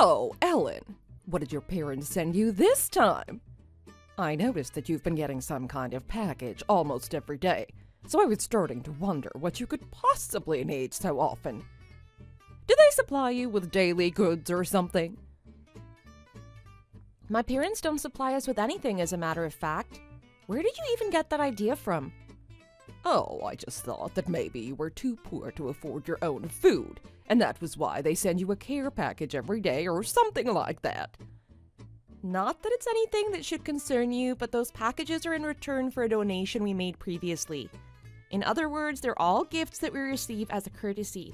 Oh, Ellen, what did your parents send you this time? I noticed that you've been getting some kind of package almost every day, so I was starting to wonder what you could possibly need so often. Do they supply you with daily goods or something? My parents don't supply us with anything, as a matter of fact. Where did you even get that idea from? Oh, I just thought that maybe you were too poor to afford your own food, and that was why they send you a care package every day or something like that. Not that it's anything that should concern you, but those packages are in return for a donation we made previously. In other words, they're all gifts that we receive as a courtesy.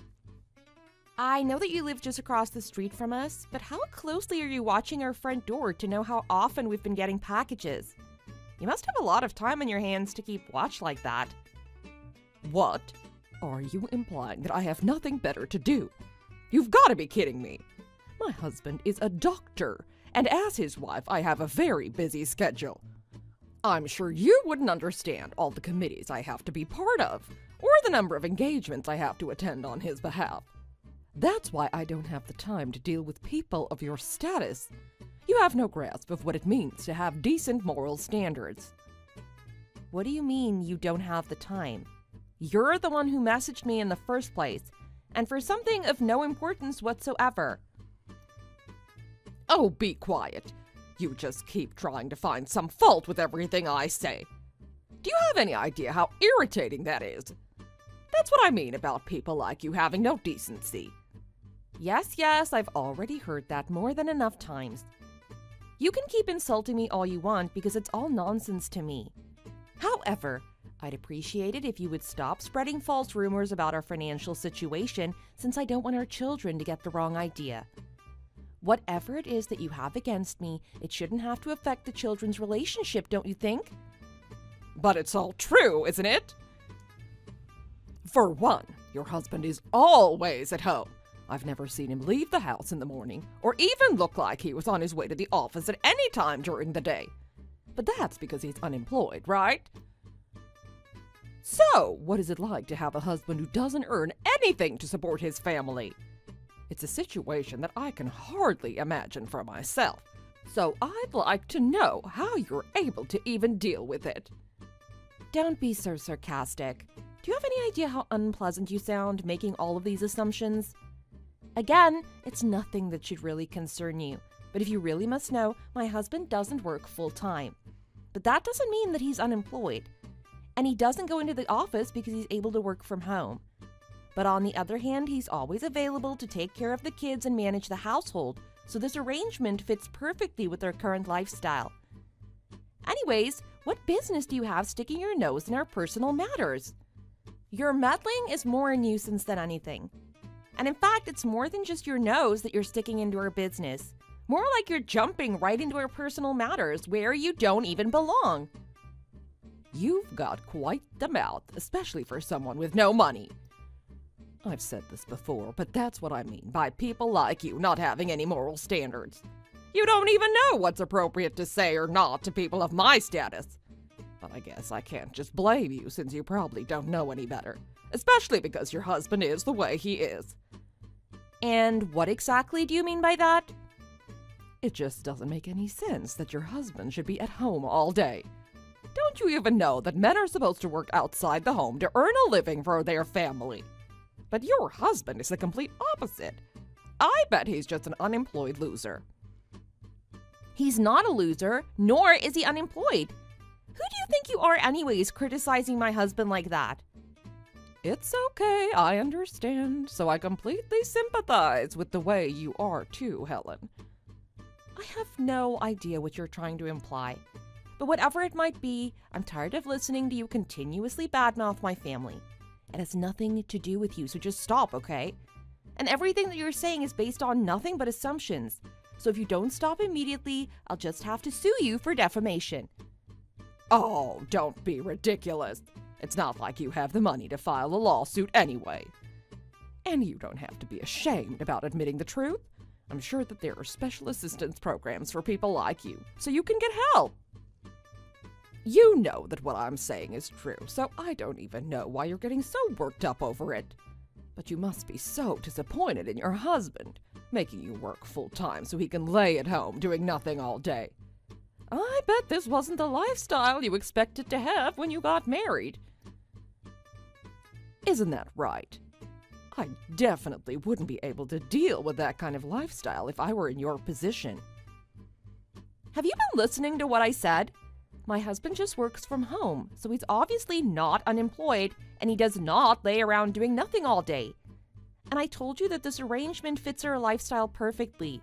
I know that you live just across the street from us, but how closely are you watching our front door to know how often we've been getting packages? You must have a lot of time on your hands to keep watch like that. What? Are you implying that I have nothing better to do? You've got to be kidding me. My husband is a doctor, and as his wife, I have a very busy schedule. I'm sure you wouldn't understand all the committees I have to be part of, or the number of engagements I have to attend on his behalf. That's why I don't have the time to deal with people of your status. You have no grasp of what it means to have decent moral standards. What do you mean you don't have the time? You're the one who messaged me in the first place, and for something of no importance whatsoever. Oh, be quiet. You just keep trying to find some fault with everything I say. Do you have any idea how irritating that is? That's what I mean about people like you having no decency. Yes, I've already heard that more than enough times. You can keep insulting me all you want because it's all nonsense to me. However, I'd appreciate it if you would stop spreading false rumors about our financial situation, since I don't want our children to get the wrong idea. Whatever it is that you have against me, it shouldn't have to affect the children's relationship, don't you think? But it's all true, isn't it? For one, your husband is always at home. I've never seen him leave the house in the morning, or even look like he was on his way to the office at any time during the day. But that's because he's unemployed, right? So, what is it like to have a husband who doesn't earn anything to support his family? It's a situation that I can hardly imagine for myself. So I'd like to know how you're able to even deal with it. Don't be so sarcastic. Do you have any idea how unpleasant you sound making all of these assumptions? Again, it's nothing that should really concern you. But if you really must know, my husband doesn't work full-time. But that doesn't mean that he's unemployed. And he doesn't go into the office because he's able to work from home. But on the other hand, he's always available to take care of the kids and manage the household, so this arrangement fits perfectly with our current lifestyle. Anyways, what business do you have sticking your nose in our personal matters? Your meddling is more a nuisance than anything. And in fact, it's more than just your nose that you're sticking into our business. More like you're jumping right into our personal matters where you don't even belong. You've got quite the mouth, especially for someone with no money. I've said this before, but that's what I mean by people like you not having any moral standards. You don't even know what's appropriate to say or not to people of my status. But I guess I can't just blame you since you probably don't know any better, especially because your husband is the way he is. And what exactly do you mean by that? It just doesn't make any sense that your husband should be at home all day. Don't you even know that men are supposed to work outside the home to earn a living for their family? But your husband is the complete opposite. I bet he's just an unemployed loser. He's not a loser, nor is he unemployed. Who do you think you are anyways, criticizing my husband like that? It's okay, I understand, so I completely sympathize with the way you are too, Helen. I have no idea what you're trying to imply. But whatever it might be, I'm tired of listening to you continuously badmouth my family. It has nothing to do with you, so just stop, okay? And everything that you're saying is based on nothing but assumptions. So if you don't stop immediately, I'll just have to sue you for defamation. Oh, don't be ridiculous. It's not like you have the money to file a lawsuit anyway. And you don't have to be ashamed about admitting the truth. I'm sure that there are special assistance programs for people like you, so you can get help. You know that what I'm saying is true, so I don't even know why you're getting so worked up over it. But you must be so disappointed in your husband. making you work full-time so he can lay at home doing nothing all day. I bet this wasn't the lifestyle you expected to have when you got married. Isn't that right? I definitely wouldn't be able to deal with that kind of lifestyle if I were in your position. Have you been listening to what I said? My husband just works from home, so he's obviously not unemployed, and he does not lay around doing nothing all day. And I told you that this arrangement fits our lifestyle perfectly.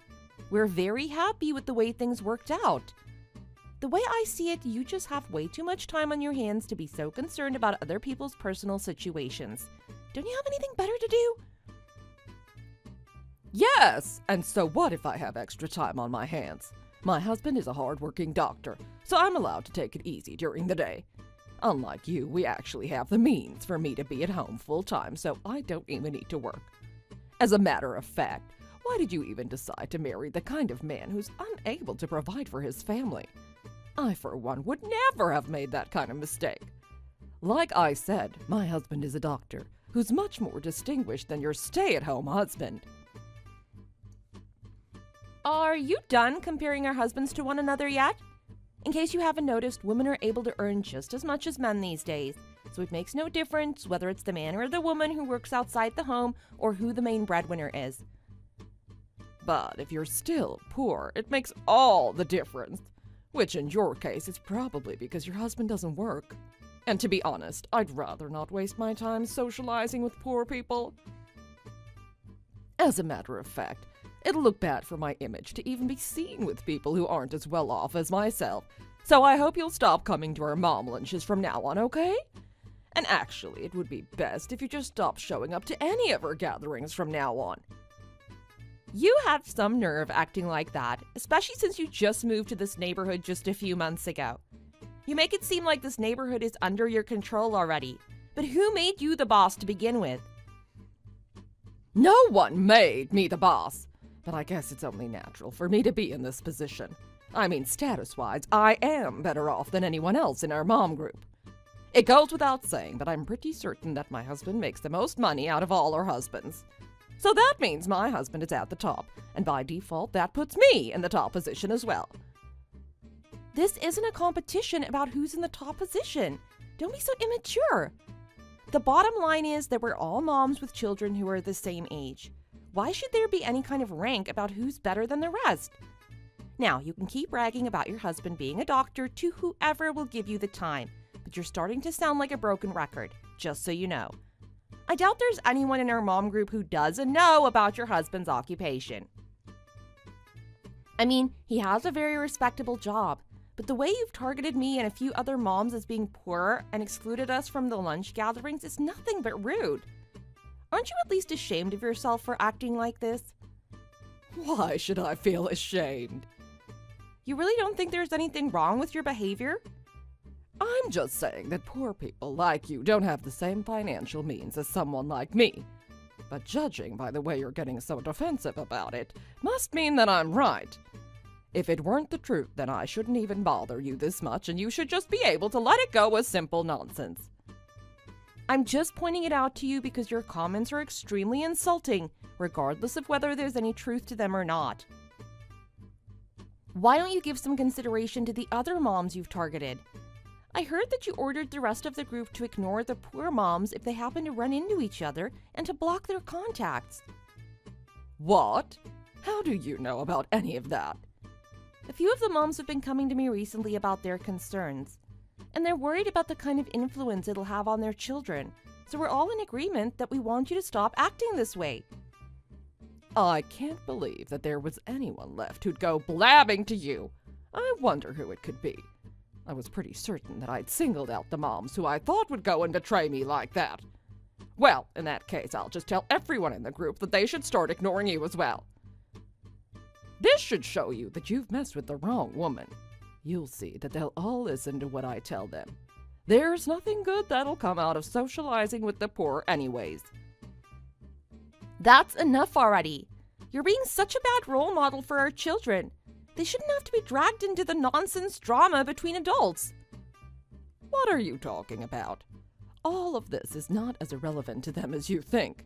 We're very happy with the way things worked out. The way I see it, you just have way too much time on your hands to be so concerned about other people's personal situations. Don't you have anything better to do? Yes, and so what if I have extra time on my hands? My husband is a hard-working doctor, so I'm allowed to take it easy during the day. Unlike you, we actually have the means for me to be at home full-time, so I don't even need to work. As a matter of fact, why did you even decide to marry the kind of man who's unable to provide for his family? I, for one, would never have made that kind of mistake. Like I said, my husband is a doctor, who's much more distinguished than your stay-at-home husband. Are you done comparing our husbands to one another yet? In case you haven't noticed, women are able to earn just as much as men these days, so it makes no difference whether it's the man or the woman who works outside the home or who the main breadwinner is. But if you're still poor, it makes all the difference, which in your case is probably because your husband doesn't work. And to be honest, I'd rather not waste my time socializing with poor people. As a matter of fact, it'll look bad for my image to even be seen with people who aren't as well off as myself, so I hope you'll stop coming to our mom lunches from now on, okay? And actually, it would be best if you just stopped showing up to any of our gatherings from now on. You have some nerve acting like that, especially since you just moved to this neighborhood just a few months ago. You make it seem like this neighborhood is under your control already, but who made you the boss to begin with? No one made me the boss, but I guess it's only natural for me to be in this position. I mean, status-wise, I am better off than anyone else in our mom group. It goes without saying, but I'm pretty certain that my husband makes the most money out of all our husbands. So that means my husband is at the top, and by default, that puts me in the top position as well. This isn't a competition about who's in the top position. Don't be so immature. The bottom line is that we're all moms with children who are the same age. Why should there be any kind of rank about who's better than the rest? Now, you can keep bragging about your husband being a doctor to whoever will give you the time, but you're starting to sound like a broken record, just so you know. I doubt there's anyone in our mom group who doesn't know about your husband's occupation. I mean, he has a very respectable job, but the way you've targeted me and a few other moms as being poorer and excluded us from the lunch gatherings is nothing but rude. Aren't you at least ashamed of yourself for acting like this? Why should I feel ashamed? You really don't think there's anything wrong with your behavior? I'm just saying that poor people like you don't have the same financial means as someone like me. But judging by the way you're getting so defensive about it, must mean that I'm right. If it weren't the truth, then I shouldn't even bother you this much, and you should just be able to let it go as simple nonsense. I'm just pointing it out to you because your comments are extremely insulting, regardless of whether there's any truth to them or not. Why don't you give some consideration to the other moms you've targeted? I heard that you ordered the rest of the group to ignore the poor moms if they happen to run into each other and to block their contacts. What? How do you know about any of that? A few of the moms have been coming to me recently about their concerns, and they're worried about the kind of influence it'll have on their children, so we're all in agreement that we want you to stop acting this way. I can't believe that there was anyone left who'd go blabbing to you. I wonder who it could be. I was pretty certain that I'd singled out the moms who I thought would go and betray me like that. Well, in that case, I'll just tell everyone in the group that they should start ignoring you as well. This should show you that you've messed with the wrong woman. You'll see that they'll all listen to what I tell them. There's nothing good that'll come out of socializing with the poor anyways. That's enough already. You're being such a bad role model for our children. They shouldn't have to be dragged into the nonsense drama between adults. What are you talking about? All of this is not as irrelevant to them as you think.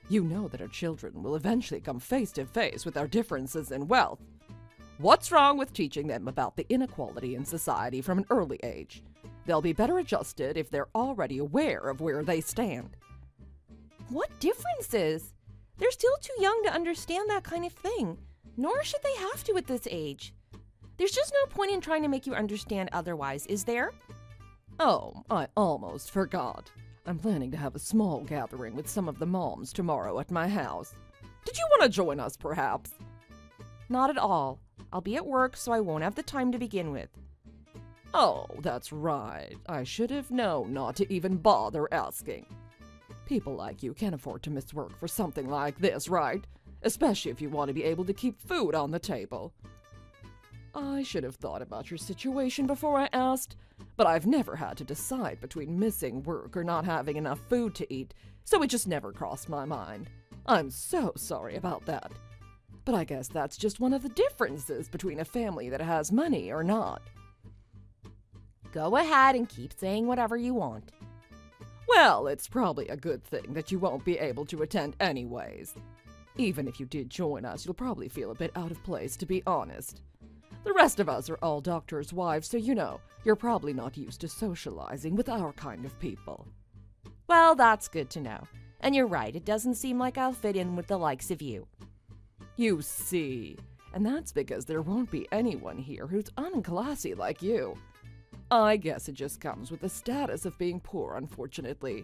You know that our children will eventually come face to face with our differences in wealth. What's wrong with teaching them about the inequality in society from an early age? They'll be better adjusted if they're already aware of where they stand. What differences? They're still too young to understand that kind of thing, nor should they have to at this age. There's just no point in trying to make you understand otherwise, is there? Oh, I almost forgot. I'm planning to have a small gathering with some of the moms tomorrow at my house. Did you want to join us, perhaps? Not at all. I'll be at work, so I won't have the time to begin with. Oh, that's right. I should have known not to even bother asking. People like you can't afford to miss work for something like this, right? Especially if you want to be able to keep food on the table. I should have thought about your situation before I asked, but I've never had to decide between missing work or not having enough food to eat, so it just never crossed my mind. I'm so sorry about that. But I guess that's just one of the differences between a family that has money or not. Go ahead and keep saying whatever you want. Well, it's probably a good thing that you won't be able to attend anyways. Even if you did join us, you'll probably feel a bit out of place, to be honest. The rest of us are all doctors' wives, so you're probably not used to socializing with our kind of people. Well, that's good to know. And you're right, it doesn't seem like I'll fit in with the likes of you. You see, and that's because there won't be anyone here who's unclassy like you. I guess it just comes with the status of being poor, unfortunately.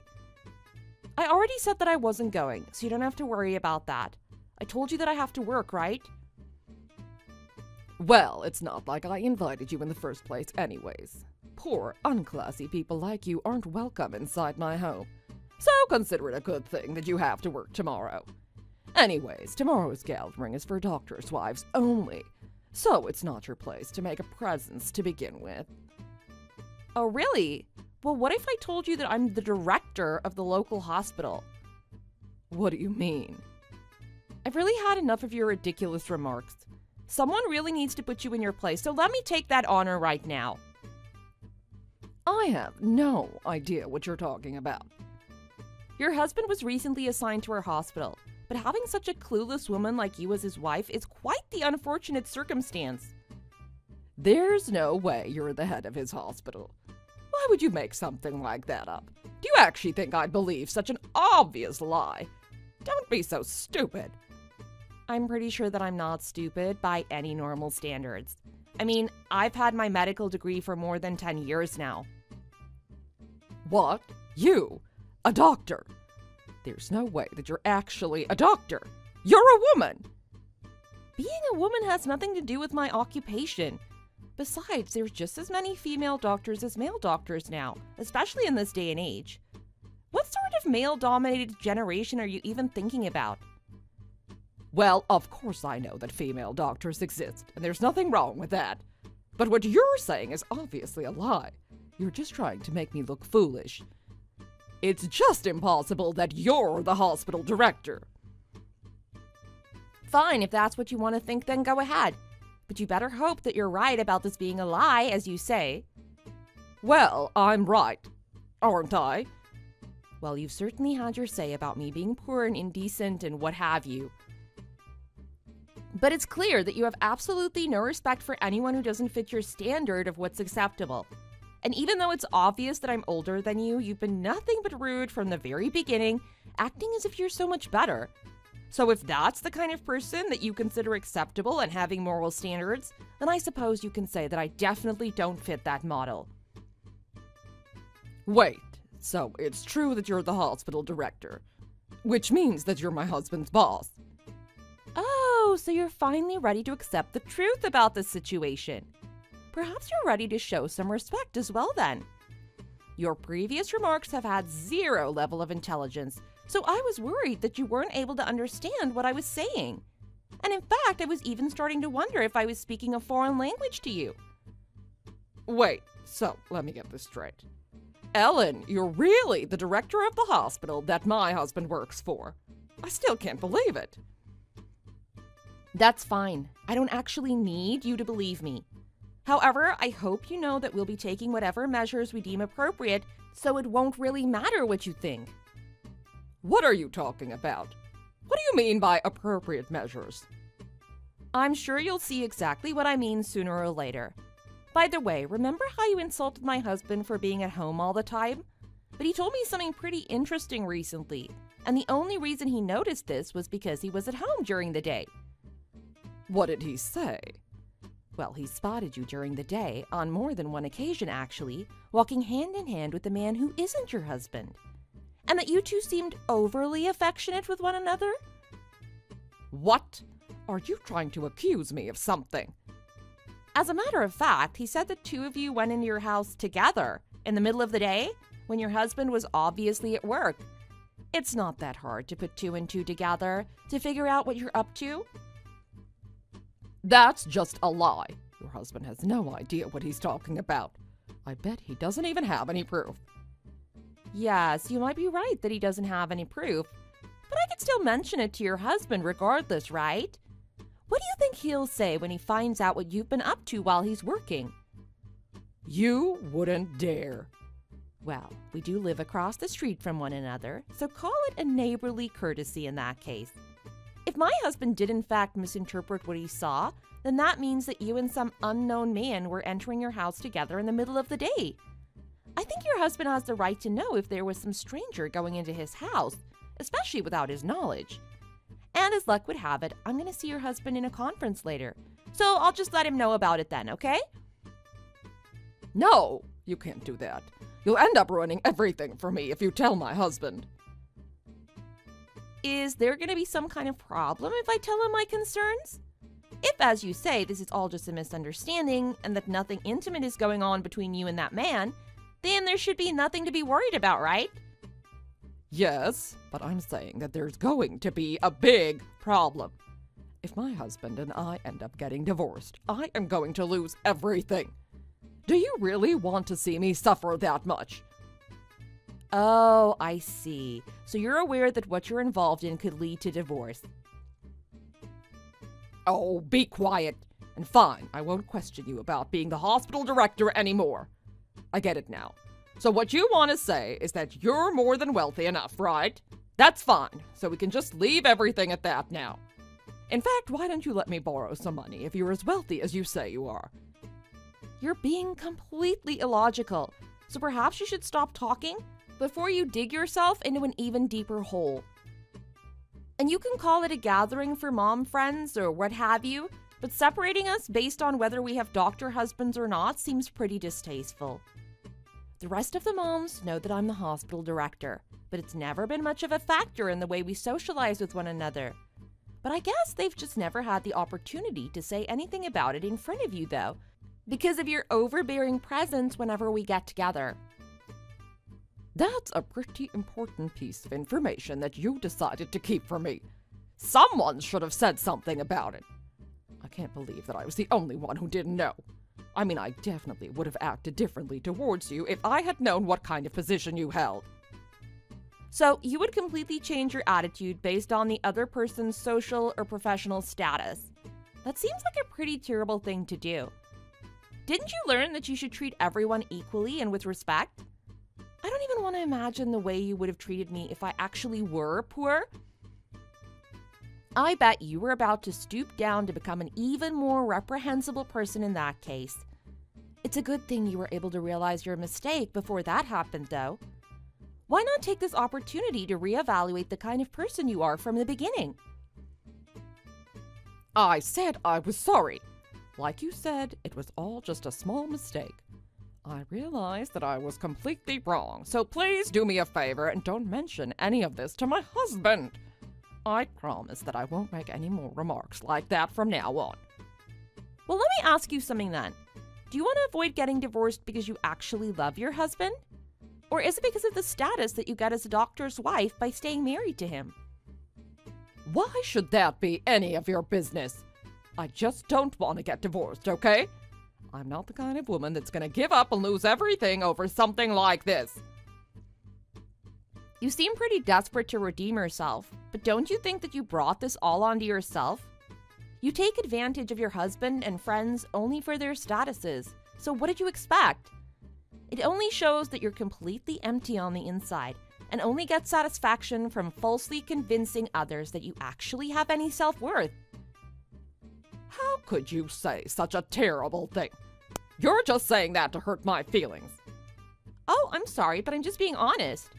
I already said that I wasn't going, so you don't have to worry about that. I told you that I have to work, right? Well, it's not like I invited you in the first place anyways. Poor, unclassy people like you aren't welcome inside my home. So consider it a good thing that you have to work tomorrow. Anyways, tomorrow's gathering is for doctors' wives only, so it's not your place to make a presence to begin with. Oh, really? Well, what if I told you that I'm the director of the local hospital? What do you mean? I've really had enough of your ridiculous remarks. Someone really needs to put you in your place, so let me take that honor right now. I have no idea what you're talking about. Your husband was recently assigned to our hospital, but having such a clueless woman like you as his wife is quite the unfortunate circumstance. There's no way you're the head of his hospital. Why would you make something like that up? Do you actually think I'd believe such an obvious lie? Don't be so stupid. I'm pretty sure that I'm not stupid by any normal standards. I mean, I've had my medical degree for more than 10 years now. What? You? A doctor? There's no way that you're actually a doctor. You're a woman! Being a woman has nothing to do with my occupation. Besides, there's just as many female doctors as male doctors now, especially in this day and age. What sort of male-dominated generation are you even thinking about? Well, of course I know that female doctors exist, and there's nothing wrong with that. But what you're saying is obviously a lie. You're just trying to make me look foolish. It's just impossible that you're the hospital director. Fine, if that's what you want to think, then go ahead. But you better hope that you're right about this being a lie, as you say. Well, I'm right, aren't I? Well, you've certainly had your say about me being poor and indecent and what have you. But it's clear that you have absolutely no respect for anyone who doesn't fit your standard of what's acceptable. And even though it's obvious that I'm older than you, you've been nothing but rude from the very beginning, acting as if you're so much better. So if that's the kind of person that you consider acceptable and having moral standards, then I suppose you can say that I definitely don't fit that model. Wait, so it's true that you're the hospital director, which means that you're my husband's boss. Oh, so you're finally ready to accept the truth about this situation. Perhaps you're ready to show some respect as well then. Your previous remarks have had zero level of intelligence, so I was worried that you weren't able to understand what I was saying. And in fact, I was even starting to wonder if I was speaking a foreign language to you. Wait, so let me get this straight. Ellen, you're really the director of the hospital that my husband works for. I still can't believe it. That's fine. I don't actually need you to believe me. However, I hope you know that we'll be taking whatever measures we deem appropriate, so it won't really matter what you think. What are you talking about? you mean by appropriate measures? I'm sure you'll see exactly what I mean sooner or later. By the way, remember how you insulted my husband for being at home all the time? But he told me something pretty interesting recently, and the only reason he noticed this was because he was at home during the day. What did he say? Well, he spotted you during the day, on more than one occasion actually, walking hand in hand with a man who isn't your husband. And that you two seemed overly affectionate with one another? What? Are you trying to accuse me of something? As a matter of fact, he said the two of you went into your house together in the middle of the day when your husband was obviously at work. It's not that hard to put two and two together to figure out what you're up to. That's just a lie. Your husband has no idea what he's talking about. I bet he doesn't even have any proof. Yes, you might be right that he doesn't have any proof, but I could still mention it to your husband regardless, right? What do you think he'll say when he finds out what you've been up to while he's working? You wouldn't dare. Well, we do live across the street from one another, so call it a neighborly courtesy in that case. If my husband did in fact misinterpret what he saw, then that means that you and some unknown man were entering your house together in the middle of the day. I think your husband has the right to know if there was some stranger going into his house, especially without his knowledge. And as luck would have it, I'm going to see your husband in a conference later, so I'll just let him know about it then, okay? No, you can't do that. You'll end up ruining everything for me if you tell my husband. Is there going to be some kind of problem if I tell him my concerns? If, as you say, this is all just a misunderstanding and that nothing intimate is going on between you and that man, then there should be nothing to be worried about, right? Yes, but I'm saying that there's going to be a big problem. If my husband and I end up getting divorced, I am going to lose everything. Do you really want to see me suffer that much? Oh, I see. So you're aware that what you're involved in could lead to divorce. Oh, be quiet. And fine, I won't question you about being the hospital director anymore. I get it now. So what you want to say is that you're more than wealthy enough, right? That's fine, so we can just leave everything at that now. In fact, why don't you let me borrow some money if you're as wealthy as you say you are? You're being completely illogical, so perhaps you should stop talking before you dig yourself into an even deeper hole. And you can call it a gathering for mom friends or what have you, but separating us based on whether we have doctor husbands or not seems pretty distasteful. The rest of the moms know that I'm the hospital director, but it's never been much of a factor in the way we socialize with one another. But I guess they've just never had the opportunity to say anything about it in front of you, though, because of your overbearing presence whenever we get together. That's a pretty important piece of information that you decided to keep from me. Someone should have said something about it. I can't believe that I was the only one who didn't know. I mean, I definitely would have acted differently towards you if I had known what kind of position you held. So you would completely change your attitude based on the other person's social or professional status. That seems like a pretty terrible thing to do. Didn't you learn that you should treat everyone equally and with respect? I don't even want to imagine the way you would have treated me if I actually were poor. I bet you were about to stoop down to become an even more reprehensible person in that case. It's a good thing you were able to realize your mistake before that happened, though. Why not take this opportunity to reevaluate the kind of person you are from the beginning? I said I was sorry. Like you said, it was all just a small mistake. I realized that I was completely wrong, so please do me a favor and don't mention any of this to my husband. I promise that I won't make any more remarks like that from now on. Well, let me ask you something then. Do you want to avoid getting divorced because you actually love your husband? Or is it because of the status that you get as a doctor's wife by staying married to him? Why should that be any of your business? I just don't want to get divorced, okay? I'm not the kind of woman that's gonna give up and lose everything over something like this. You seem pretty desperate to redeem yourself, but don't you think that you brought this all onto yourself? You take advantage of your husband and friends only for their statuses, so what did you expect? It only shows that you're completely empty on the inside, and only get satisfaction from falsely convincing others that you actually have any self-worth. How could you say such a terrible thing? You're just saying that to hurt my feelings. Oh, I'm sorry, but I'm just being honest.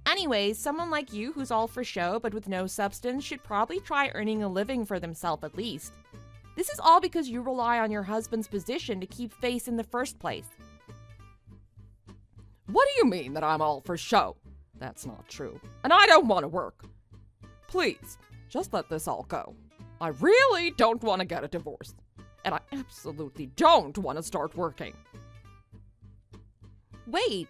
Anyways, someone like you who's all for show but with no substance should probably try earning a living for themselves at least. This is all because you rely on your husband's position to keep face in the first place. What do you mean that I'm all for show? That's not true. And I don't want to work. Please, just let this all go. I really don't want to get a divorce. And I absolutely don't want to start working. Wait,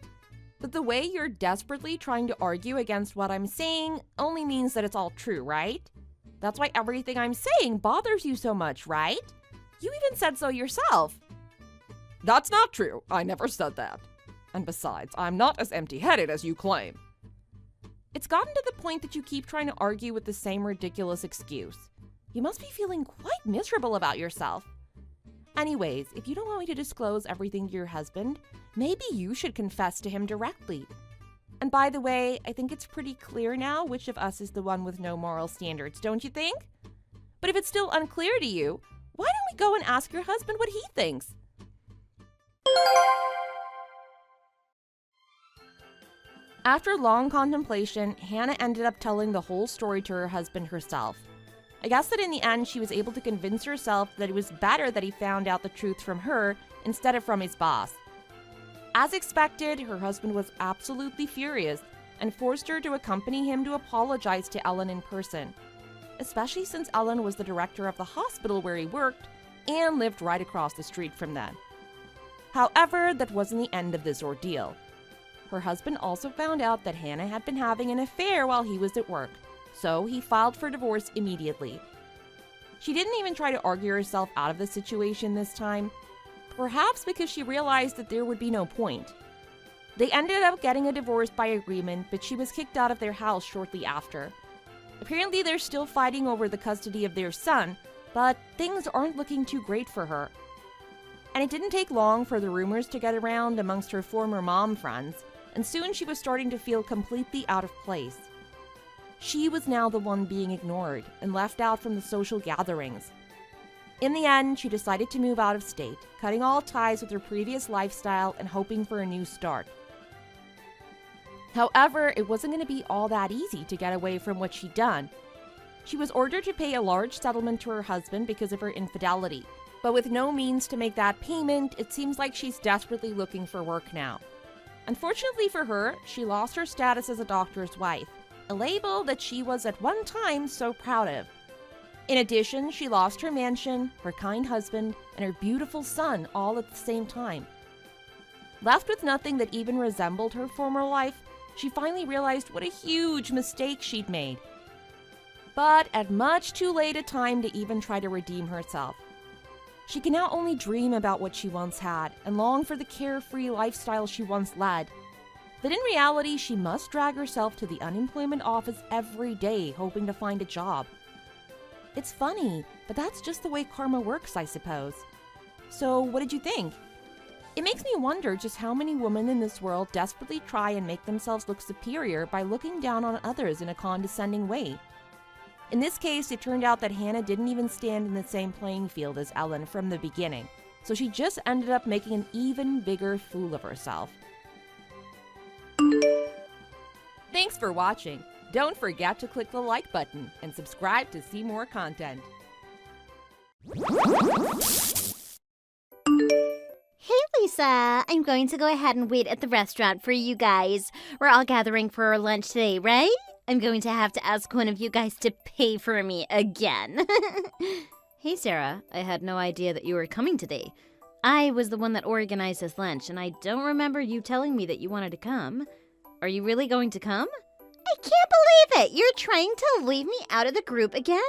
but the way you're desperately trying to argue against what I'm saying only means that it's all true, right? That's why everything I'm saying bothers you so much, right? You even said so yourself. That's not true. I never said that. And besides, I'm not as empty-headed as you claim. It's gotten to the point that you keep trying to argue with the same ridiculous excuse. You must be feeling quite miserable about yourself. Anyways, if you don't want me to disclose everything to your husband, maybe you should confess to him directly. And by the way, I think it's pretty clear now which of us is the one with no moral standards, don't you think? But if it's still unclear to you, why don't we go and ask your husband what he thinks? After long contemplation, Hannah ended up telling the whole story to her husband herself. I guess that in the end, she was able to convince herself that it was better that he found out the truth from her instead of from his boss. As expected, her husband was absolutely furious and forced her to accompany him to apologize to Ellen in person, especially since Ellen was the director of the hospital where he worked and lived right across the street from them. However, that wasn't the end of this ordeal. Her husband also found out that Hannah had been having an affair while he was at work, so he filed for divorce immediately. She didn't even try to argue herself out of the situation this time, perhaps because she realized that there would be no point. They ended up getting a divorce by agreement, but she was kicked out of their house shortly after. Apparently, they're still fighting over the custody of their son, but things aren't looking too great for her. And it didn't take long for the rumors to get around amongst her former mom friends, and soon she was starting to feel completely out of place. She was now the one being ignored and left out from the social gatherings. In the end, she decided to move out of state, cutting all ties with her previous lifestyle and hoping for a new start. However, it wasn't going to be all that easy to get away from what she'd done. She was ordered to pay a large settlement to her husband because of her infidelity, but with no means to make that payment, it seems like she's desperately looking for work now. Unfortunately for her, she lost her status as a doctor's wife, a label that she was at one time so proud of. In addition, she lost her mansion, her kind husband, and her beautiful son all at the same time. Left with nothing that even resembled her former life, she finally realized what a huge mistake she'd made. But at much too late a time to even try to redeem herself. She can now only dream about what she once had and long for the carefree lifestyle she once led. But in reality, she must drag herself to the unemployment office every day hoping to find a job. It's funny, but that's just the way karma works, I suppose. So what did you think? It makes me wonder just how many women in this world desperately try and make themselves look superior by looking down on others in a condescending way. In this case, it turned out that Hannah didn't even stand in the same playing field as Ellen from the beginning, so she just ended up making an even bigger fool of herself. Thanks for watching. Don't forget to click the like button and subscribe to see more content. Hey Lisa, I'm going to go ahead and wait at the restaurant for you guys. We're all gathering for our lunch today, right? I'm going to have to ask one of you guys to pay for me again. Hey Sarah, I had no idea that you were coming today. I was the one that organized this lunch, and I don't remember you telling me that you wanted to come. Are you really going to come? I can't believe it! You're trying to leave me out of the group again?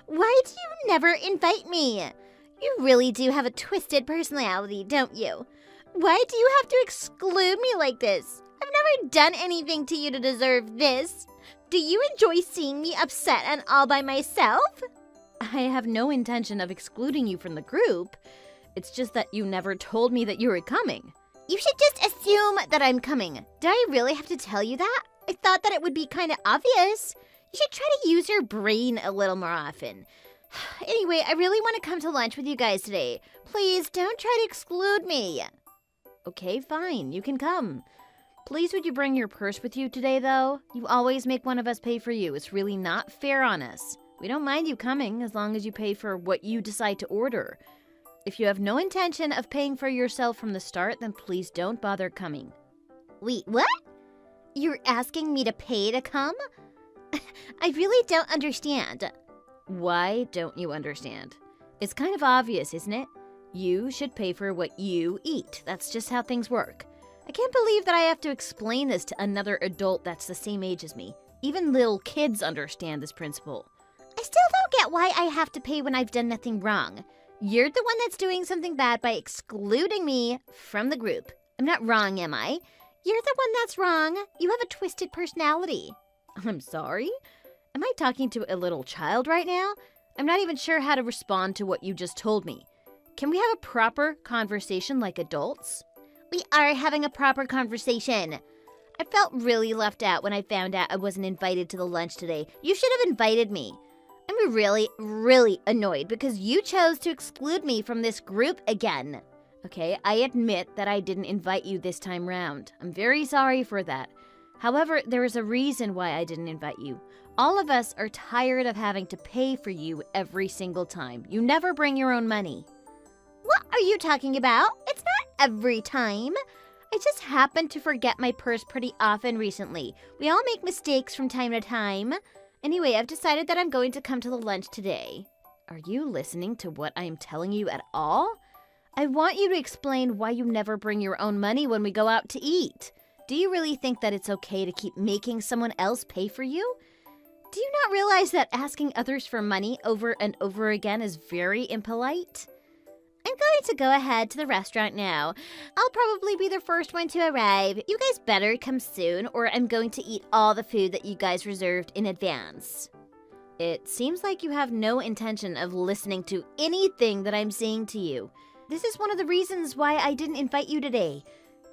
Why do you never invite me? You really do have a twisted personality, don't you? Why do you have to exclude me like this? I've never done anything to you to deserve this. Do you enjoy seeing me upset and all by myself? I have no intention of excluding you from the group. It's just that you never told me that you were coming. You should just assume that I'm coming. Do I really have to tell you that? I thought that it would be kind of obvious. You should try to use your brain a little more often. Anyway, I really want to come to lunch with you guys today. Please don't try to exclude me. Okay, fine. You can come. Please would you bring your purse with you today, though? You always make one of us pay for you. It's really not fair on us. We don't mind you coming as long as you pay for what you decide to order. If you have no intention of paying for yourself from the start, then please don't bother coming. Wait, what? You're asking me to pay to come? I really don't understand. Why don't you understand? It's kind of obvious, isn't it? You should pay for what you eat. That's just how things work. I can't believe that I have to explain this to another adult that's the same age as me. Even little kids understand this principle. I still don't get why I have to pay when I've done nothing wrong. You're the one that's doing something bad by excluding me from the group. I'm not wrong, am I? You're the one that's wrong. You have a twisted personality. I'm sorry? Am I talking to a little child right now? I'm not even sure how to respond to what you just told me. Can we have a proper conversation like adults? We are having a proper conversation. I felt really left out when I found out I wasn't invited to the lunch today. You should have invited me. I'm really, really annoyed because you chose to exclude me from this group again. Okay, I admit that I didn't invite you this time round. I'm very sorry for that. However, there is a reason why I didn't invite you. All of us are tired of having to pay for you every single time. You never bring your own money. What are you talking about? It's not every time. I just happen to forget my purse pretty often recently. We all make mistakes from time to time. Anyway, I've decided that I'm going to come to the lunch today. Are you listening to what I am telling you at all? I want you to explain why you never bring your own money when we go out to eat. Do you really think that it's okay to keep making someone else pay for you? Do you not realize that asking others for money over and over again is very impolite? I'm going to go ahead to the restaurant now. I'll probably be the first one to arrive. You guys better come soon or I'm going to eat all the food that you guys reserved in advance. It seems like you have no intention of listening to anything that I'm saying to you. This is one of the reasons why I didn't invite you today.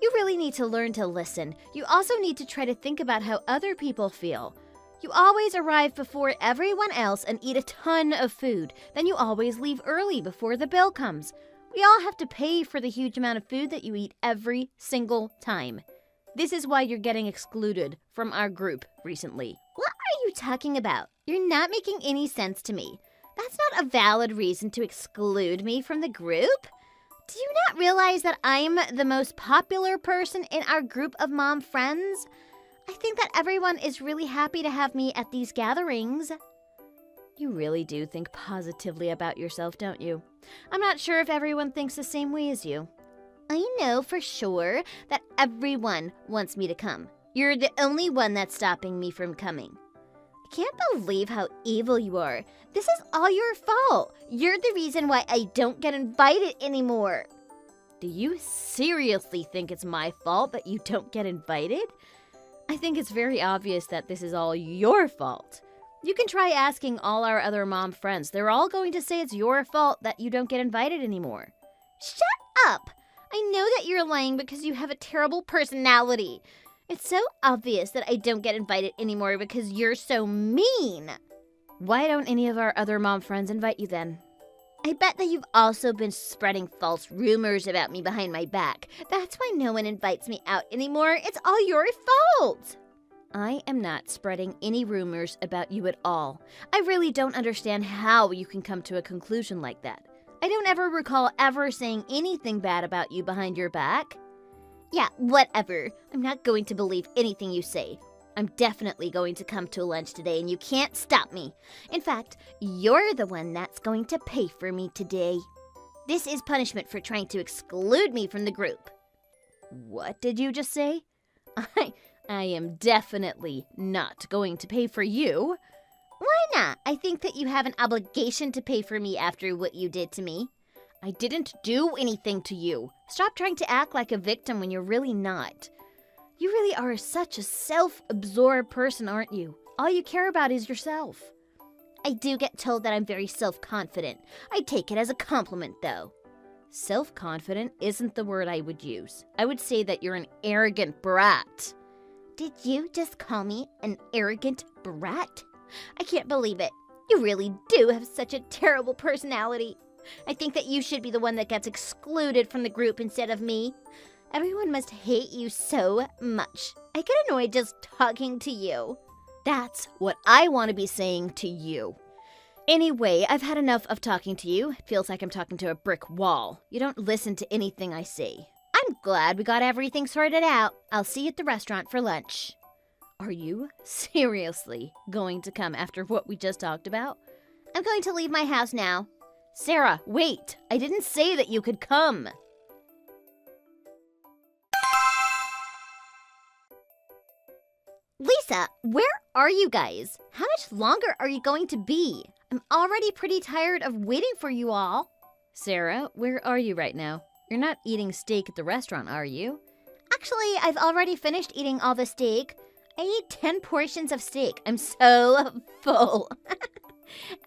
You really need to learn to listen. You also need to try to think about how other people feel. You always arrive before everyone else and eat a ton of food. Then you always leave early before the bill comes. We all have to pay for the huge amount of food that you eat every single time. This is why you're getting excluded from our group recently. What are you talking about? You're not making any sense to me. That's not a valid reason to exclude me from the group. Do you not realize that I'm the most popular person in our group of mom friends? I think that everyone is really happy to have me at these gatherings. You really do think positively about yourself, don't you? I'm not sure if everyone thinks the same way as you. I know for sure that everyone wants me to come. You're the only one that's stopping me from coming. I can't believe how evil you are. This is all your fault. You're the reason why I don't get invited anymore. Do you seriously think it's my fault that you don't get invited? I think it's very obvious that this is all your fault. You can try asking all our other mom friends. They're all going to say it's your fault that you don't get invited anymore. Shut up! I know that you're lying because you have a terrible personality. It's so obvious that I don't get invited anymore because you're so mean. Why don't any of our other mom friends invite you then? I bet that you've also been spreading false rumors about me behind my back. That's why no one invites me out anymore. It's all your fault. I am not spreading any rumors about you at all. I really don't understand how you can come to a conclusion like that. I don't ever recall ever saying anything bad about you behind your back. Yeah, whatever. I'm not going to believe anything you say. I'm definitely going to come to lunch today and you can't stop me. In fact, you're the one that's going to pay for me today. This is punishment for trying to exclude me from the group. What did you just say? I am definitely not going to pay for you. Why not? I think that you have an obligation to pay for me after what you did to me. I didn't do anything to you. Stop trying to act like a victim when you're really not. You really are such a self-absorbed person, aren't you? All you care about is yourself. I do get told that I'm very self-confident. I take it as a compliment, though. Self-confident isn't the word I would use. I would say that you're an arrogant brat. Did you just call me an arrogant brat? I can't believe it. You really do have such a terrible personality. I think that you should be the one that gets excluded from the group instead of me. Everyone must hate you so much. I get annoyed just talking to you. That's what I want to be saying to you. Anyway, I've had enough of talking to you. It feels like I'm talking to a brick wall. You don't listen to anything I say. I'm glad we got everything sorted out. I'll see you at the restaurant for lunch. Are you seriously going to come after what we just talked about? I'm going to leave my house now. Sarah, wait. I didn't say that you could come. Lisa, where are you guys? How much longer are you going to be? I'm already pretty tired of waiting for you all. Sarah, where are you right now? You're not eating steak at the restaurant, are you? Actually, I've already finished eating all the steak. I ate 10 portions of steak. I'm so full.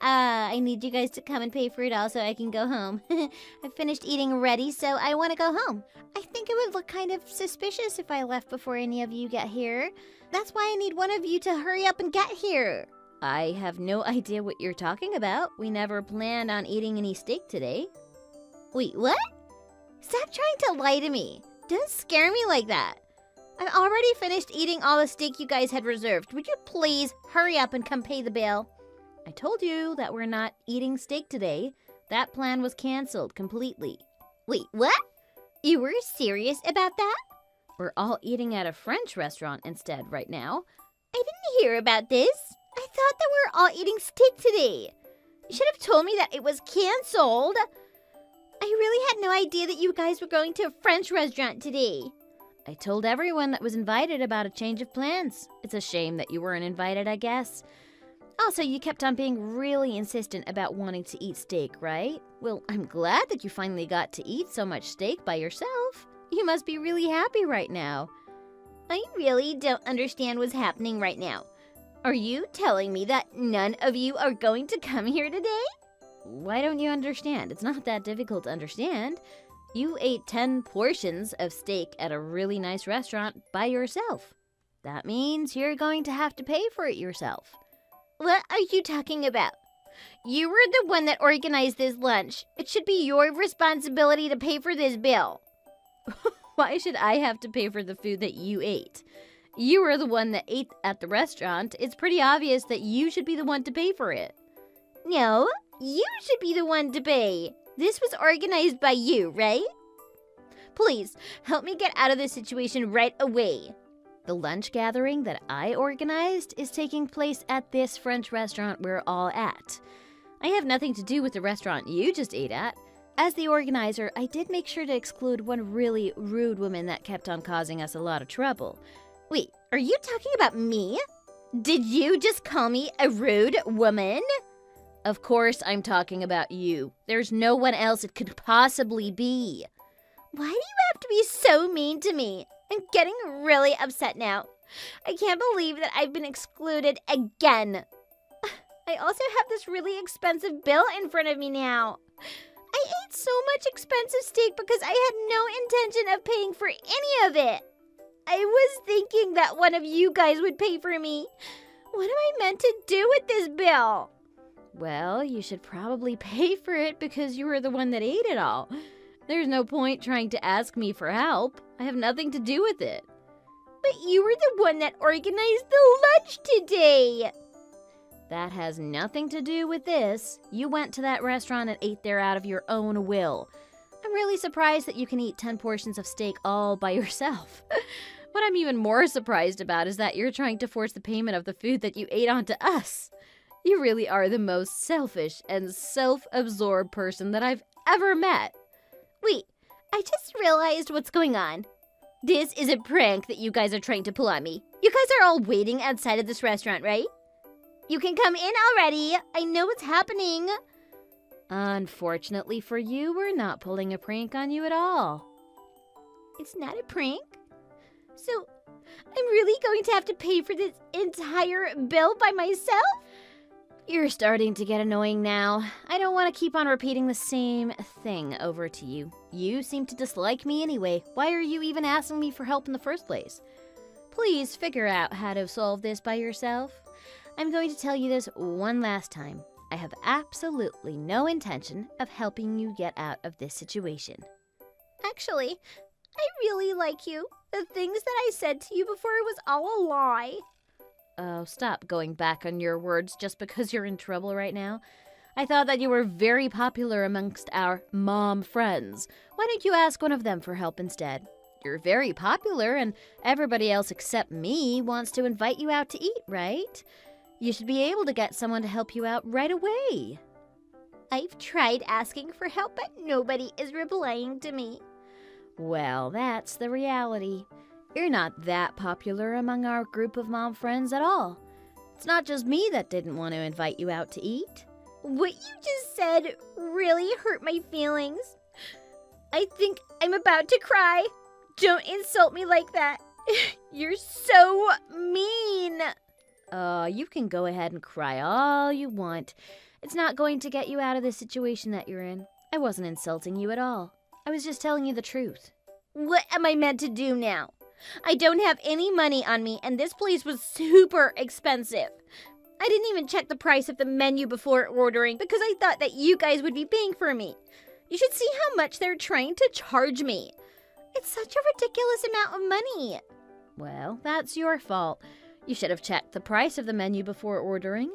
I need you guys to come and pay for it all so I can go home. I've finished eating already, so I want to go home. I think it would look kind of suspicious if I left before any of you get here. That's why I need one of you to hurry up and get here. I have no idea what you're talking about. We never planned on eating any steak today. Wait, what? Stop trying to lie to me. Don't scare me like that. I've already finished eating all the steak you guys had reserved. Would you please hurry up and come pay the bill? I told you that we're not eating steak today. That plan was canceled completely. Wait, what? You were serious about that? We're all eating at a French restaurant instead right now. I didn't hear about this. I thought that we were all eating steak today. You should have told me that it was canceled. I really had no idea that you guys were going to a French restaurant today. I told everyone that was invited about a change of plans. It's a shame that you weren't invited, I guess. Also, you kept on being really insistent about wanting to eat steak, right? Well, I'm glad that you finally got to eat so much steak by yourself. You must be really happy right now. I really don't understand what's happening right now. Are you telling me that none of you are going to come here today? Why don't you understand? It's not that difficult to understand. You ate 10 portions of steak at a really nice restaurant by yourself. That means you're going to have to pay for it yourself. What are you talking about? You were the one that organized this lunch. It should be your responsibility to pay for this bill. Why should I have to pay for the food that you ate? You were the one that ate at the restaurant. It's pretty obvious that you should be the one to pay for it. No, you should be the one to pay. This was organized by you, right? Please, help me get out of this situation right away. The lunch gathering that I organized is taking place at this French restaurant we're all at. I have nothing to do with the restaurant you just ate at. As the organizer, I did make sure to exclude one really rude woman that kept on causing us a lot of trouble. Wait, are you talking about me? Did you just call me a rude woman? Of course I'm talking about you. There's no one else it could possibly be. Why do you have to be so mean to me? I'm getting really upset now. I can't believe that I've been excluded again. I also have this really expensive bill in front of me now. I ate so much expensive steak because I had no intention of paying for any of it. I was thinking that one of you guys would pay for me. What am I meant to do with this bill? Well, you should probably pay for it because you were the one that ate it all. There's no point trying to ask me for help. I have nothing to do with it. But you were the one that organized the lunch today. That has nothing to do with this. You went to that restaurant and ate there out of your own will. I'm really surprised that you can eat 10 portions of steak all by yourself. What I'm even more surprised about is that you're trying to force the payment of the food that you ate onto us. You really are the most selfish and self-absorbed person that I've ever met. Wait, I just realized what's going on. This is a prank that you guys are trying to pull on me. You guys are all waiting outside of this restaurant, right? You can come in already. I know what's happening. Unfortunately for you, we're not pulling a prank on you at all. It's not a prank? So, I'm really going to have to pay for this entire bill by myself? You're starting to get annoying now. I don't want to keep on repeating the same thing over to you. You seem to dislike me anyway. Why are you even asking me for help in the first place? Please figure out how to solve this by yourself. I'm going to tell you this one last time. I have absolutely no intention of helping you get out of this situation. Actually, I really like you. The things that I said to you before was all a lie. Oh, stop going back on your words just because you're in trouble right now. I thought that you were very popular amongst our mom friends. Why don't you ask one of them for help instead? You're very popular and everybody else except me wants to invite you out to eat, right? You should be able to get someone to help you out right away. I've tried asking for help, but nobody is replying to me. Well, that's the reality. You're not that popular among our group of mom friends at all. It's not just me that didn't want to invite you out to eat. What you just said really hurt my feelings. I think I'm about to cry. Don't insult me like that. You're so mean. You can go ahead and cry all you want. It's not going to get you out of the situation that you're in. I wasn't insulting you at all. I was just telling you the truth. What am I meant to do now? I don't have any money on me, and this place was super expensive. I didn't even check the price of the menu before ordering because I thought that you guys would be paying for me. You should see how much they're trying to charge me. It's such a ridiculous amount of money. Well, that's your fault. You should have checked the price of the menu before ordering.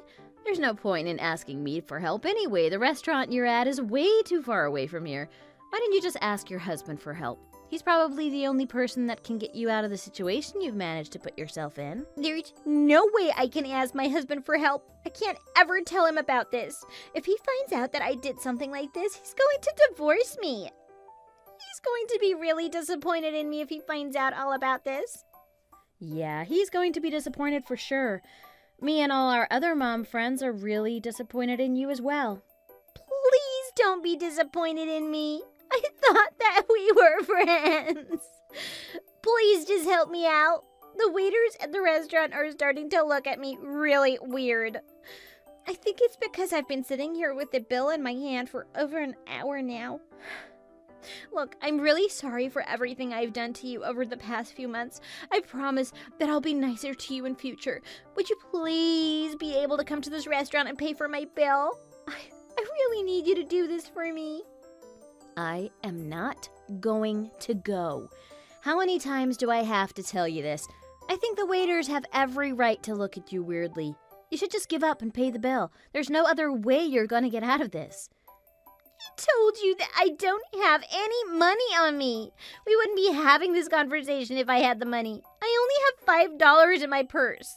There's no point in asking me for help anyway. The restaurant you're at is way too far away from here. Why didn't you just ask your husband for help? He's probably the only person that can get you out of the situation you've managed to put yourself in. There's no way I can ask my husband for help. I can't ever tell him about this. If he finds out that I did something like this, he's going to divorce me. He's going to be really disappointed in me if he finds out all about this. Yeah, he's going to be disappointed for sure. Me and all our other mom friends are really disappointed in you as well. Please don't be disappointed in me. I thought that we were friends. Please just help me out. The waiters at the restaurant are starting to look at me really weird. I think it's because I've been sitting here with the bill in my hand for over an hour now. Look, I'm really sorry for everything I've done to you over the past few months. I promise that I'll be nicer to you in future. Would you please be able to come to this restaurant and pay for my bill? I really need you to do this for me. I am not going to go. How many times do I have to tell you this? I think the waiters have every right to look at you weirdly. You should just give up and pay the bill. There's no other way you're gonna get out of this. I told you that I don't have any money on me. We wouldn't be having this conversation if I had the money. I only have $5 in my purse.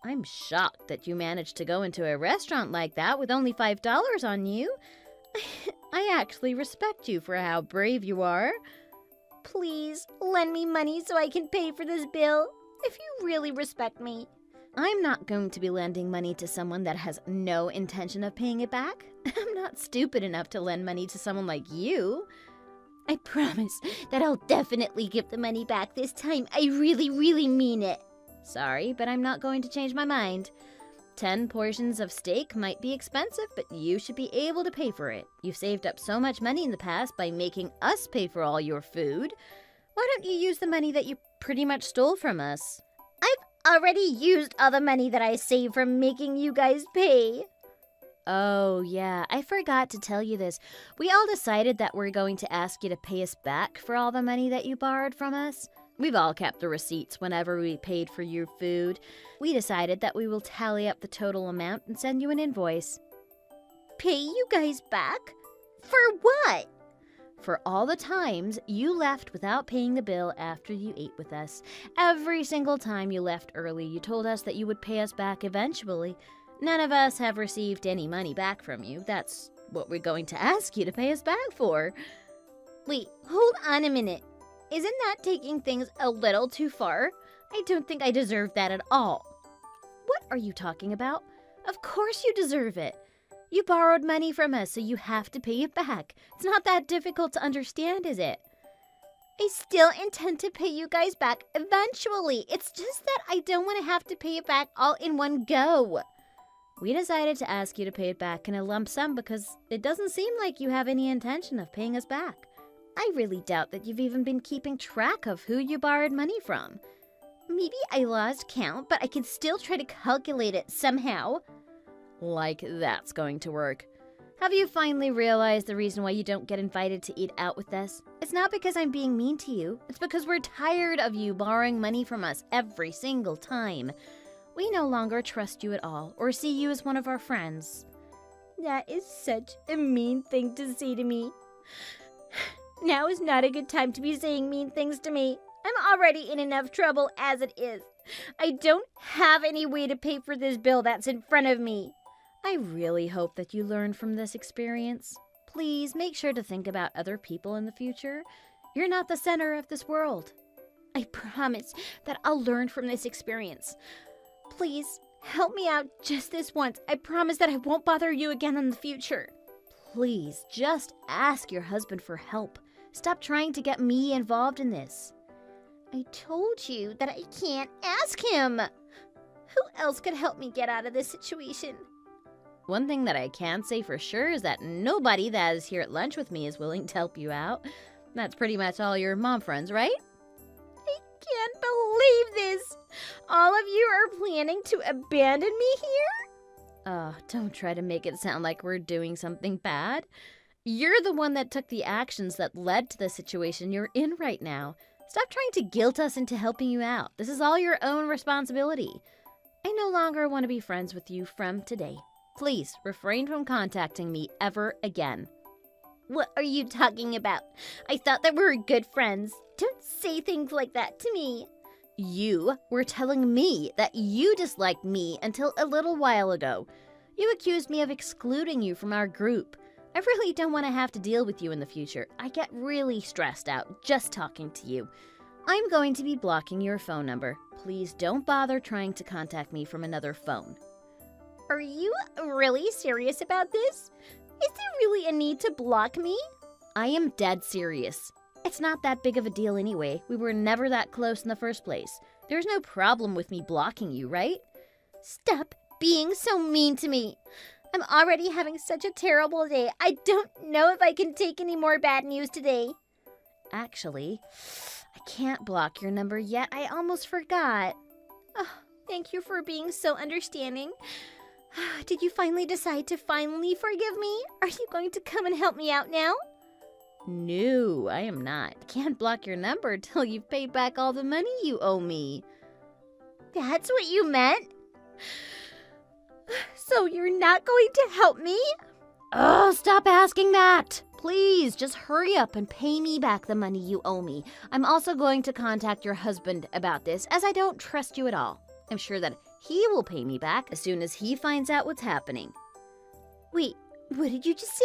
I'm shocked that you managed to go into a restaurant like that with only $5 on you. I actually respect you for how brave you are. Please, lend me money so I can pay for this bill, if you really respect me. I'm not going to be lending money to someone that has no intention of paying it back. I'm not stupid enough to lend money to someone like you. I promise that I'll definitely give the money back this time. I really, really mean it. Sorry, but I'm not going to change my mind. 10 portions of steak might be expensive, but you should be able to pay for it. You've saved up so much money in the past by making us pay for all your food. Why don't you use the money that you pretty much stole from us? I've already used all the money that I saved from making you guys pay. Oh, yeah, I forgot to tell you this. We all decided that we're going to ask you to pay us back for all the money that you borrowed from us. We've all kept the receipts whenever we paid for your food. We decided that we will tally up the total amount and send you an invoice. Pay you guys back? For what? For all the times you left without paying the bill after you ate with us. Every single time you left early, you told us that you would pay us back eventually. None of us have received any money back from you. That's what we're going to ask you to pay us back for. Wait, hold on a minute. Isn't that taking things a little too far? I don't think I deserve that at all. What are you talking about? Of course you deserve it. You borrowed money from us, so you have to pay it back. It's not that difficult to understand, is it? I still intend to pay you guys back eventually. It's just that I don't want to have to pay it back all in one go. We decided to ask you to pay it back in a lump sum because it doesn't seem like you have any intention of paying us back. I really doubt that you've even been keeping track of who you borrowed money from. Maybe I lost count, but I can still try to calculate it somehow. Like that's going to work. Have you finally realized the reason why you don't get invited to eat out with us? It's not because I'm being mean to you. It's because we're tired of you borrowing money from us every single time. We no longer trust you at all or see you as one of our friends. That is such a mean thing to say to me. Now is not a good time to be saying mean things to me. I'm already in enough trouble as it is. I don't have any way to pay for this bill that's in front of me. I really hope that you learn from this experience. Please make sure to think about other people in the future. You're not the center of this world. I promise that I'll learn from this experience. Please, help me out just this once. I promise that I won't bother you again in the future. Please, just ask your husband for help. Stop trying to get me involved in this. I told you that I can't ask him. Who else could help me get out of this situation? One thing that I can say for sure is that nobody that is here at lunch with me is willing to help you out. That's pretty much all your mom friends, right? I can't believe this. All of you are planning to abandon me here? Oh, don't try to make it sound like we're doing something bad. You're the one that took the actions that led to the situation you're in right now. Stop trying to guilt us into helping you out. This is all your own responsibility. I no longer want to be friends with you from today. Please refrain from contacting me ever again. What are you talking about? I thought that we were good friends. Don't say things like that to me. You were telling me that you disliked me until a little while ago. You accused me of excluding you from our group. I really don't want to have to deal with you in the future. I get really stressed out just talking to you. I'm going to be blocking your phone number. Please don't bother trying to contact me from another phone. Are you really serious about this? Is there really a need to block me? I am dead serious. It's not that big of a deal anyway. We were never that close in the first place. There's no problem with me blocking you, right? Stop being so mean to me. I'm already having such a terrible day. I don't know if I can take any more bad news today. Actually, I can't block your number yet. I almost forgot. Oh, thank you for being so understanding. Did you finally decide to finally forgive me? Are you going to come and help me out now? No, I am not. I can't block your number till you've paid back all the money you owe me. That's what you meant? So you're not going to help me? Oh, stop asking that! Please, just hurry up and pay me back the money you owe me. I'm also going to contact your husband about this, as I don't trust you at all. I'm sure that he will pay me back as soon as he finds out what's happening. Wait, what did you just say?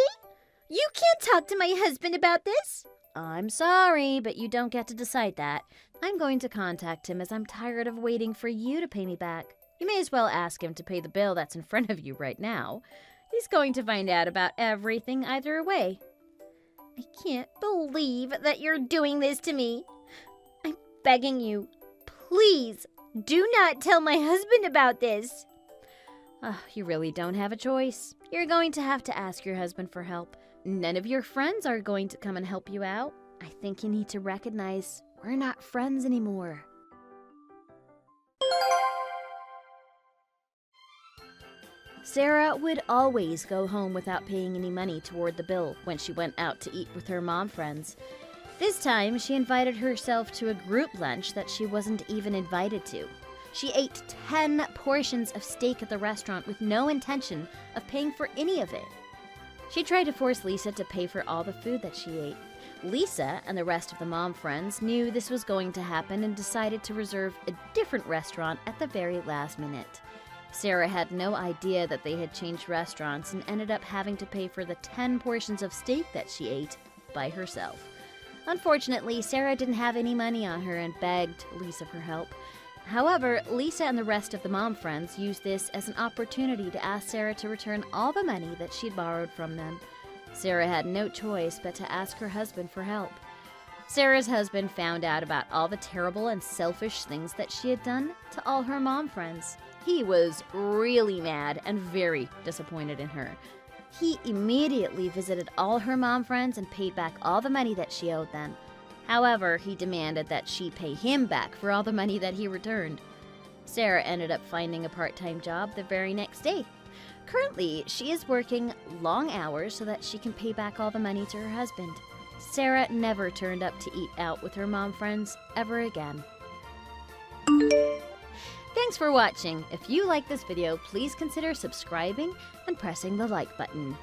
You can't talk to my husband about this. I'm sorry, but you don't get to decide that. I'm going to contact him as I'm tired of waiting for you to pay me back. You may as well ask him to pay the bill that's in front of you right now. He's going to find out about everything either way. I can't believe that you're doing this to me. I'm begging you, please do not tell my husband about this. You really don't have a choice. You're going to have to ask your husband for help. None of your friends are going to come and help you out. I think you need to recognize we're not friends anymore. Sarah would always go home without paying any money toward the bill when she went out to eat with her mom friends. This time, she invited herself to a group lunch that she wasn't even invited to. She ate 10 portions of steak at the restaurant with no intention of paying for any of it. She tried to force Lisa to pay for all the food that she ate. Lisa and the rest of the mom friends knew this was going to happen and decided to reserve a different restaurant at the very last minute. Sarah had no idea that they had changed restaurants and ended up having to pay for the 10 portions of steak that she ate by herself. Unfortunately, Sarah didn't have any money on her and begged Lisa for help. However, Lisa and the rest of the mom friends used this as an opportunity to ask Sarah to return all the money that she'd borrowed from them. Sarah had no choice but to ask her husband for help. Sarah's husband found out about all the terrible and selfish things that she had done to all her mom friends. He was really mad and very disappointed in her. He immediately visited all her mom friends and paid back all the money that she owed them. However, he demanded that she pay him back for all the money that he returned. Sarah ended up finding a part-time job the very next day. Currently, she is working long hours so that she can pay back all the money to her husband. Sarah never turned up to eat out with her mom friends ever again. Thanks for watching. If you like this video, please consider subscribing and pressing the like button.